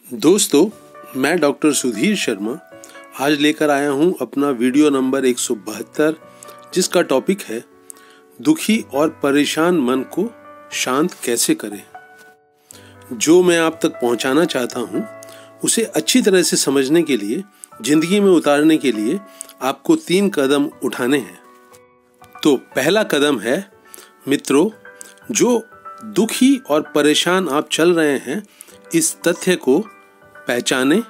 दोस्तों, मैं डॉक्टर सुधीर शर्मा आज लेकर आया हूं अपना वीडियो नंबर 172, जिसका टॉपिक है दुखी और परेशान मन को शांत कैसे करें। जो मैं आप तक पहुंचाना चाहता हूं उसे अच्छी तरह से समझने के लिए, जिंदगी में उतारने के लिए आपको 3 कदम उठाने हैं। तो पहला कदम है, मित्रों, जो दुखी और परेशान आप चल रहे हैं इस तथ्य को पहचानें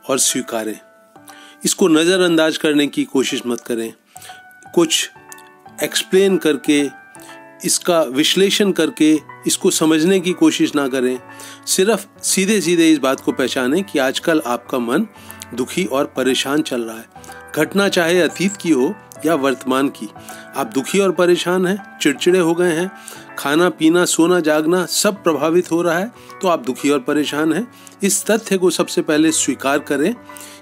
और स्वीकारें। इसको नज़रअंदाज करने की कोशिश मत करें। कुछ एक्सप्लेन करके, इसका विश्लेषण करके इसको समझने की कोशिश ना करें। सिर्फ सीधे सीधे इस बात को पहचानें कि आजकल आपका मन दुखी और परेशान चल रहा है। घटना चाहे अतीत की हो या वर्तमान की, आप दुखी और परेशान हैं, चिड़चिड़े हो गए हैं, खाना पीना सोना जागना सब प्रभावित हो रहा है, तो आप दुखी और परेशान हैं। इस तथ्य को सबसे पहले स्वीकार करें।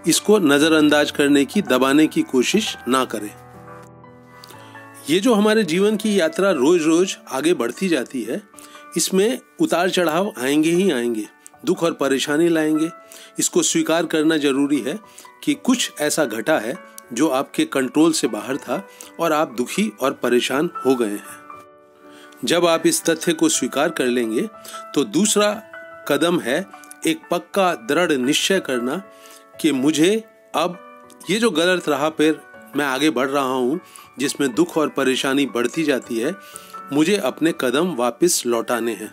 इसको नज़रअंदाज करने की, दबाने की कोशिश ना करें। ये जो हमारे जीवन की यात्रा रोज रोज आगे बढ़ती जाती है, इसमें उतार चढ़ाव आएंगे ही आएंगे, दुख और परेशानी लाएंगे। इसको स्वीकार करना जरूरी है कि कुछ ऐसा घटा है जो आपके कंट्रोल से बाहर था और आप दुखी और परेशान हो गए हैं। जब आप इस तथ्य को स्वीकार कर लेंगे तो दूसरा कदम है एक पक्का दृढ़ निश्चय करना कि मुझे अब ये जो गलत राह पर मैं आगे बढ़ रहा हूँ, जिसमें दुख और परेशानी बढ़ती जाती है, मुझे अपने कदम वापस लौटाने हैं।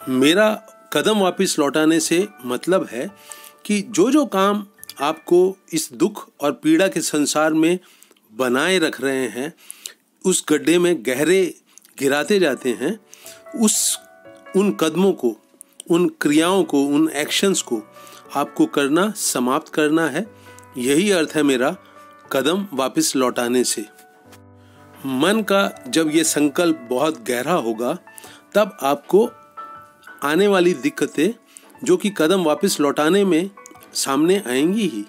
मेरा कदम वापस लौटाने से मतलब है कि जो काम आपको इस दुख और पीड़ा के संसार में बनाए रख रहे हैं, उस गड्ढे में गहरे गिराते जाते हैं, उन कदमों को, उन क्रियाओं को, उन एक्शंस को आपको करना, समाप्त करना है। यही अर्थ है मेरा कदम वापस लौटाने से। मन का जब ये संकल्प बहुत गहरा होगा, तब आपको आने वाली दिक्कतें, जो कि कदम वापस लौटाने में सामने आएंगी ही,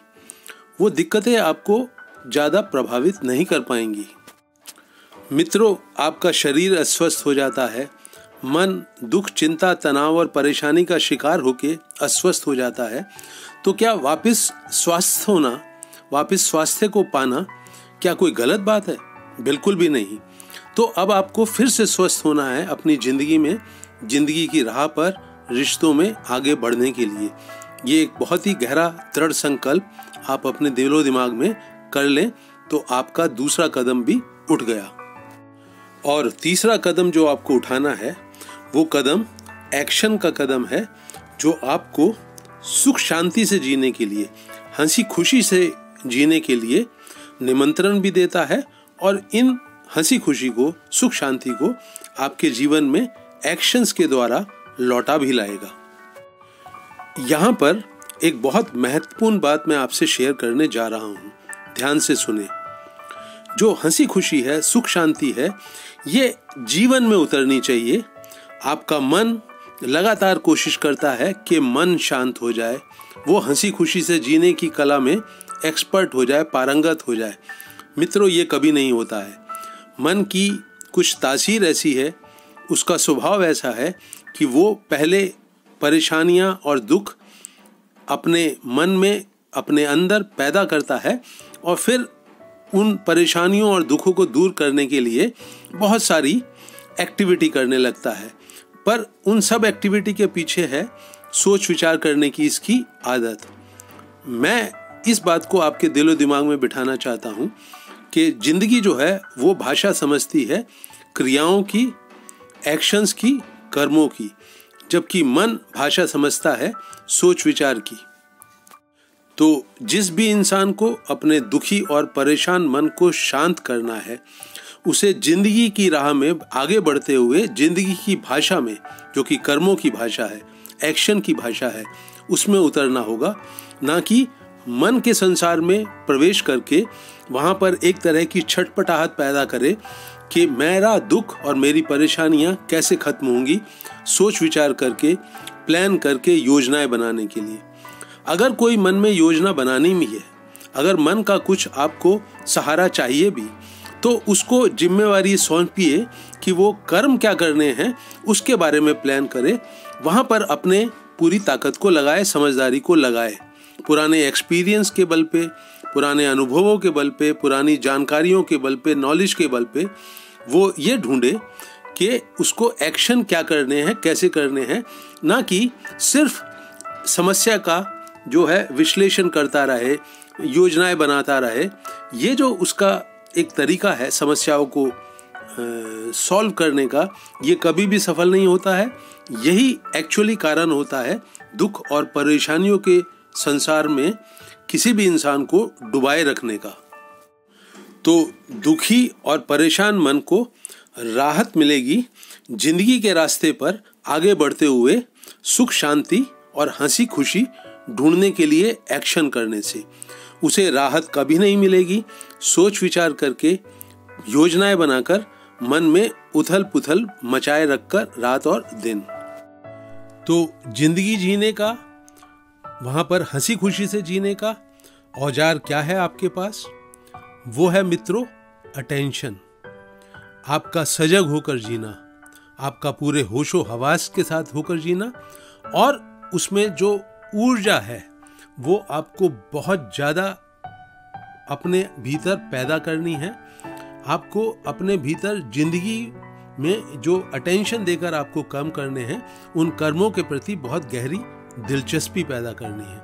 वो दिक्कतें आपको ज़्यादा प्रभावित नहीं कर पाएंगी। मित्रों, आपका शरीर अस्वस्थ हो जाता है, मन दुख, चिंता, तनाव और परेशानी का शिकार होके अस्वस्थ हो जाता है, तो क्या वापस स्वस्थ होना, वापस स्वास्थ्य को पाना क्या कोई गलत बात है? बिल्कुल भी नहीं। तो अब आपको फिर से स्वस्थ होना है अपनी जिंदगी में, जिंदगी की राह पर, रिश्तों में आगे बढ़ने के लिए। ये एक बहुत ही गहरा दृढ़ संकल्प आप अपने दिलो दिमाग में कर लें तो आपका दूसरा कदम भी उठ गया। और तीसरा कदम जो आपको उठाना है, वो कदम एक्शन का कदम है, जो आपको सुख शांति से जीने के लिए, हंसी खुशी से जीने के लिए निमंत्रण भी देता है, और इन हंसी खुशी को, सुख शांति को आपके जीवन में एक्शंस के द्वारा लौटा भी लाएगा। यहाँ पर एक बहुत महत्वपूर्ण बात मैं आपसे शेयर करने जा रहा हूँ, ध्यान से सुने। जो हंसी खुशी है, सुख शांति है, ये जीवन में उतरनी चाहिए। आपका मन लगातार कोशिश करता है कि मन शांत हो जाए, वो हंसी खुशी से जीने की कला में एक्सपर्ट हो जाए, पारंगत हो जाए। मित्रों, ये कभी नहीं होता है। मन की कुछ तासीर ऐसी है, उसका स्वभाव ऐसा है कि वो पहले परेशानियां और दुख अपने मन में, अपने अंदर पैदा करता है, और फिर उन परेशानियों और दुखों को दूर करने के लिए बहुत सारी एक्टिविटी करने लगता है। पर उन सब एक्टिविटी के पीछे है सोच विचार करने की इसकी आदत। मैं इस बात को आपके दिलो दिमाग में बिठाना चाहता हूँ कि जिंदगी जो है वो भाषा समझती है क्रियाओं की, एक्शंस की, कर्मों की, जबकि मन भाषा समझता है सोच विचार की। तो जिस भी इंसान को अपने दुखी और परेशान मन को शांत करना है, उसे जिंदगी की राह में आगे बढ़ते हुए जिंदगी की भाषा में, जो कि कर्मों की भाषा है, एक्शन की भाषा है, उसमें उतरना होगा, ना कि मन के संसार में प्रवेश करके वहाँ पर एक तरह की छटपटाहट पैदा करे कि मेरा दुख और मेरी परेशानियाँ कैसे खत्म होंगी, सोच विचार करके, प्लान करके, योजनाएं बनाने के लिए। अगर कोई मन में योजना बनानी भी है, अगर मन का कुछ आपको सहारा चाहिए भी, तो उसको जिम्मेवारी सौंपिए कि वो कर्म क्या करने हैं उसके बारे में प्लान करे। वहाँ पर अपने पूरी ताकत को लगाए, समझदारी को लगाए, पुराने एक्सपीरियंस के बल पे, पुराने अनुभवों के बल पे, पुरानी जानकारियों के बल पे, नॉलेज के बल पे वो ये ढूंढे कि उसको एक्शन क्या करने हैं, कैसे करने हैं, ना कि सिर्फ समस्या का जो है विश्लेषण करता रहे, योजनाएं बनाता रहे। ये जो उसका एक तरीका है समस्याओं को सॉल्व करने का, ये कभी भी सफल नहीं होता है। यही एक्चुअली कारण होता है दुख और परेशानियों के संसार में किसी भी इंसान को डुबाए रखने का। तो दुखी और परेशान मन को राहत मिलेगी जिंदगी के रास्ते पर आगे बढ़ते हुए सुख शांति और हंसी खुशी ढूंढने के लिए एक्शन करने से। उसे राहत कभी नहीं मिलेगी सोच विचार करके, योजनाएं बनाकर, मन में उथल पुथल मचाए रखकर रात और दिन। तो जिंदगी जीने का, वहां पर हंसी खुशी से जीने का औजार क्या है आपके पास? वो है मित्रों अटेंशन। आपका सजग होकर जीना, आपका पूरे होशो हवास के साथ होकर जीना, और उसमें जो ऊर्जा है वो आपको बहुत ज़्यादा अपने भीतर पैदा करनी है। आपको अपने भीतर जिंदगी में जो अटेंशन देकर आपको कर्म करने हैं, उन कर्मों के प्रति बहुत गहरी दिलचस्पी पैदा करनी है।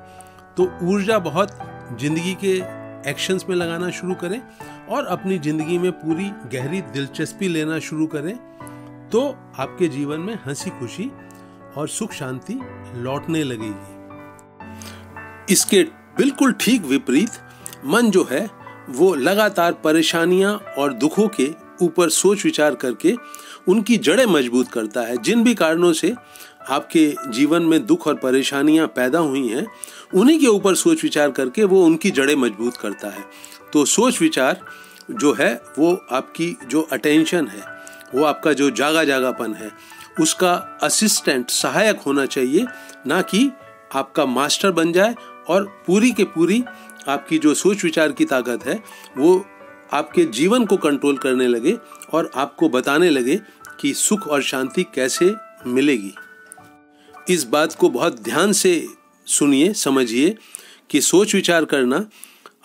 तो ऊर्जा बहुत जिंदगी के एक्शंस में लगाना शुरू करें और अपनी जिंदगी में पूरी गहरी दिलचस्पी लेना शुरू करें, तो आपके जीवन में हंसी खुशी और सुख शांति लौटने लगेगी। इसके बिल्कुल ठीक विपरीत मन जो है वो लगातार परेशानियां और दुखों के ऊपर सोच विचार करके उनकी जड़ें मजबूत करता है। जिन भी कारणों से आपके जीवन में दुख और परेशानियां पैदा हुई हैं, उन्हीं के ऊपर सोच विचार करके वो उनकी जड़ें मजबूत करता है। तो सोच विचार जो है वो आपकी जो अटेंशन है, वो आपका जो जागा जागापन है, उसका असिस्टेंट, सहायक होना चाहिए, ना कि आपका मास्टर बन जाए और पूरी के पूरी आपकी जो सोच विचार की ताकत है वो आपके जीवन को कंट्रोल करने लगे और आपको बताने लगे कि सुख और शांति कैसे मिलेगी। इस बात को बहुत ध्यान से सुनिए, समझिए कि सोच विचार करना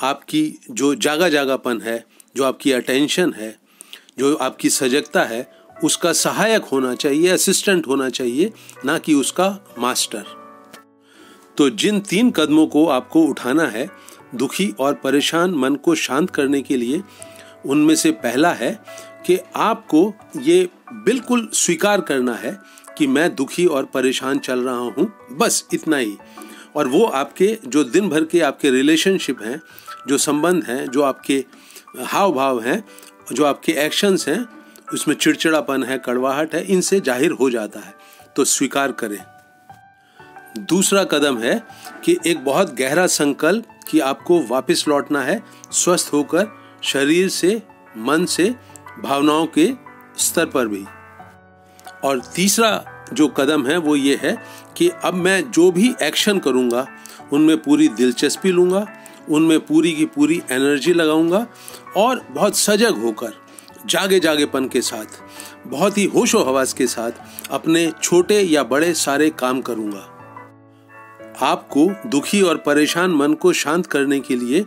आपकी जो जागा जागापन है, जो आपकी अटेंशन है, जो आपकी सजगता है, उसका सहायक होना चाहिए, असिस्टेंट होना चाहिए, ना कि उसका मास्टर। तो जिन 3 कदमों को आपको उठाना है दुखी और परेशान मन को शांत करने के लिए, उनमें से पहला है कि आपको ये बिल्कुल स्वीकार करना है कि मैं दुखी और परेशान चल रहा हूँ, बस इतना ही। और वो आपके जो दिन भर के आपके रिलेशनशिप हैं, जो संबंध हैं, जो आपके हाव भाव हैं, जो आपके एक्शंस हैं, उसमें चिड़चिड़ापन है, कड़वाहट है, इनसे जाहिर हो जाता है। तो स्वीकार करें। दूसरा कदम है कि एक बहुत गहरा संकल्प कि आपको वापस लौटना है स्वस्थ होकर, शरीर से, मन से, भावनाओं के स्तर पर भी। और तीसरा जो कदम है वो ये है कि अब मैं जो भी एक्शन करूँगा उनमें पूरी दिलचस्पी लूँगा, उनमें पूरी की पूरी एनर्जी लगाऊंगा और बहुत सजग होकर, जागे जागेपन के साथ, बहुत ही होशो हवास के साथ अपने छोटे या बड़े सारे काम करूँगा। आपको दुखी और परेशान मन को शांत करने के लिए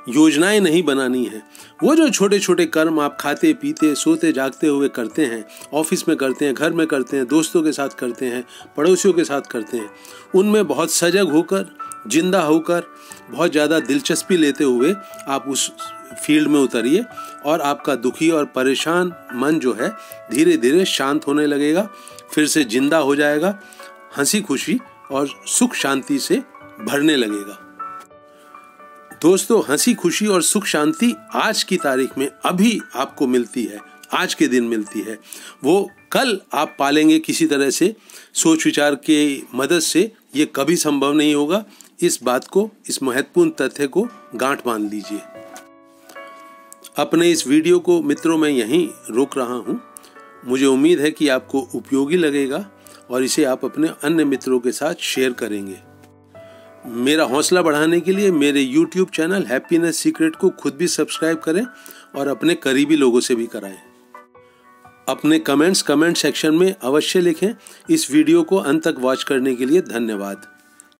योजनाएं नहीं बनानी है। वो जो छोटे छोटे कर्म आप खाते पीते सोते जागते हुए करते हैं, ऑफिस में करते हैं, घर में करते हैं, दोस्तों के साथ करते हैं, पड़ोसियों के साथ करते हैं, उनमें बहुत सजग होकर, जिंदा होकर, बहुत ज़्यादा दिलचस्पी लेते हुए आप उस फील्ड में उतरिए और आपका दुखी और परेशान मन जो है धीरे धीरे शांत होने लगेगा, फिर से जिंदा हो जाएगा, हंसी खुशी और सुख शांति से भरने लगेगा। दोस्तों, हंसी खुशी और सुख शांति आज की तारीख में अभी आपको मिलती है, आज के दिन मिलती है। वो कल आप पालेंगे किसी तरह से, सोच विचार के मदद से ये कभी संभव नहीं होगा। इस बात को, इस महत्वपूर्ण तथ्य को गांठ बांध लीजिए। अपने इस वीडियो को मित्रों मैं यहीं रोक रहा हूँ। मुझे उम्मीद है कि आपको उपयोगी लगेगा और इसे आप अपने अन्य मित्रों के साथ शेयर करेंगे। मेरा हौसला बढ़ाने के लिए मेरे YouTube चैनल हैप्पीनेस सीक्रेट को खुद भी सब्सक्राइब करें और अपने करीबी लोगों से भी कराएं। अपने कमेंट सेक्शन में अवश्य लिखें। इस वीडियो को अंत तक वॉच करने के लिए धन्यवाद।